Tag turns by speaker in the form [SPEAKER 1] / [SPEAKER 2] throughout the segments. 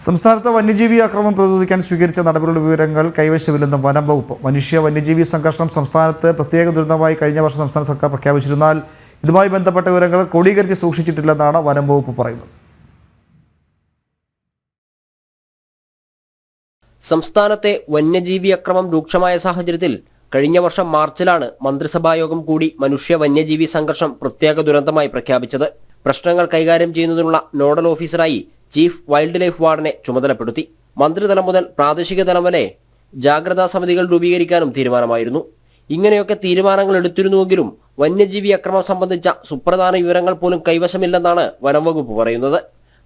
[SPEAKER 1] സംസ്ഥാനത്ത് വന്യജീവി ആക്രമണം പ്രതിരോധിക്കാൻ സ്വീകരിച്ച നടപടികളുടെ വിവരങ്ങൾ കൈവശമില്ലെന്ന് വനം വകുപ്പ്. മനുഷ്യ വന്യജീവി സംഘർഷം സംസ്ഥാനത്ത് പ്രത്യേക ദുരന്തമായി കഴിഞ്ഞ വർഷം സംസ്ഥാന സർക്കാർ പ്രഖ്യാപിച്ചിരുന്നാൽ ഇതുമായി ബന്ധപ്പെട്ട വിവരങ്ങൾ ക്രോഡീകരിച്ച് സൂക്ഷിച്ചിട്ടില്ലെന്നാണ് വനം വകുപ്പ് പറയുന്നത്.
[SPEAKER 2] സംസ്ഥാനത്തെ വന്യജീവി അക്രമം രൂക്ഷമായ സാഹചര്യത്തിൽ കഴിഞ്ഞ വർഷം മാർച്ചിലാണ് മന്ത്രിസഭായോഗം കൂടി മനുഷ്യ വന്യജീവി സംഘർഷം പ്രത്യേക ദുരന്തമായി പ്രഖ്യാപിച്ചത്. പ്രശ്നങ്ങൾ കൈകാര്യം ചെയ്യുന്നതിനുള്ള നോഡൽ ഓഫീസറായി ചീഫ് വൈൽഡ് ലൈഫ് വാർഡനെ ചുമതലപ്പെടുത്തി. മന്ത്രിതലം മുതൽ പ്രാദേശിക തലം വരെ ജാഗ്രതാ സമിതികൾ രൂപീകരിക്കാനും തീരുമാനമായിരുന്നു. ഇങ്ങനെയൊക്കെ തീരുമാനങ്ങൾ എടുത്തിരുന്നുവെങ്കിലും വന്യജീവി അക്രമം സംബന്ധിച്ച സുപ്രധാന വിവരങ്ങൾ പോലും കൈവശമില്ലെന്നാണ് വനം വകുപ്പ് പറയുന്നത്.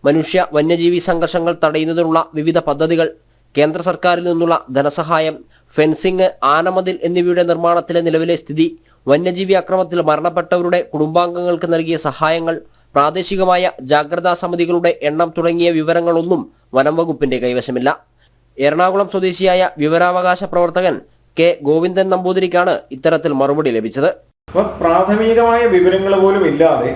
[SPEAKER 2] മനുഷ്യ വന്യജീവി സംഘർഷങ്ങൾ തടയുന്നതിനുള്ള വിവിധ പദ്ധതികൾ, കേന്ദ്ര സർക്കാരിൽ നിന്നുള്ള ധനസഹായം, ഫെൻസിംഗ്, ആനമതിൽ എന്നിവയുടെ നിർമ്മാണത്തിലെ നിലവിലെ സ്ഥിതി, വന്യജീവി അക്രമത്തിൽ മരണപ്പെട്ടവരുടെ കുടുംബാംഗങ്ങൾക്ക് നൽകിയ സഹായങ്ങൾ, പ്രാദേശികമായ ജാഗ്രതാ സമിതികളുടെ എണ്ണം തുടങ്ങിയ വിവരങ്ങളൊന്നും വനം വകുപ്പിന്റെ കൈവശമില്ല. എറണാകുളം സ്വദേശിയായ വിവരാവകാശ പ്രവർത്തകൻ കെ ഗോവിന്ദൻ നമ്പൂതിരിക്കാണ് ഇത്തരത്തിൽ മറുപടി ലഭിച്ചത്.
[SPEAKER 3] പ്രാഥമികമായ വിവരങ്ങൾ പോലും ഇല്ലാതെ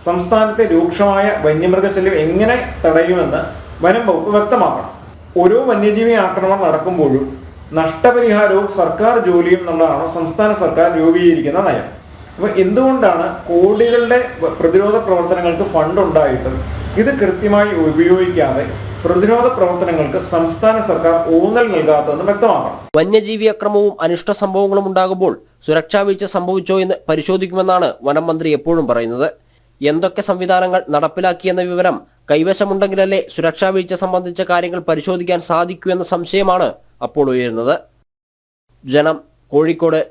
[SPEAKER 3] സംസ്ഥാനത്തെ രൂക്ഷമായ വന്യമൃഗശല്യം എങ്ങനെ തടയുമെന്ന് വനം വകുപ്പ് വ്യക്തമാക്കണം. ഓരോ വന്യജീവി ആക്രമണം നടക്കുമ്പോഴും നഷ്ടപരിഹാരവും സർക്കാർ ജോലിയും എന്നുള്ളതാണ് സംസ്ഥാന സർക്കാർ രൂപീകരിക്കുന്ന നയം. അപ്പോൾ എന്തുകൊണ്ടാണ് കോടികളുടെ പ്രതിരോധ പ്രവർത്തനങ്ങൾക്ക് ഫണ്ട് ഉണ്ടായിട്ടും ഇത് കൃത്യമായി ഉപയോഗിക്കാതെ പ്രതിരോധ പ്രവർത്തനങ്ങൾക്ക് സംസ്ഥാന സർക്കാർ ഊന്നൽ നൽകാത്തതെന്ന് വ്യക്തമാക്കണം.
[SPEAKER 2] വന്യജീവി അക്രമവും അനിഷ്ട സംഭവങ്ങളും ഉണ്ടാകുമ്പോൾ സുരക്ഷാ വീഴ്ച സംഭവിച്ചോ എന്ന് പരിശോധിക്കുമെന്നാണ് വനം മന്ത്രി എപ്പോഴും പറയുന്നത്. എന്തൊക്കെ സംവിധാനങ്ങൾ നടപ്പിലാക്കിയെന്ന വിവരം കൈവശമുണ്ടെങ്കിലല്ലേ സുരക്ഷാ വീഴ്ച സംബന്ധിച്ച കാര്യങ്ങൾ പരിശോധിക്കാൻ സാധിക്കൂ എന്ന സംശയമാണ് അപ്പോൾ ഉയരുന്നത്. ജനം, കോഴിക്കോട്.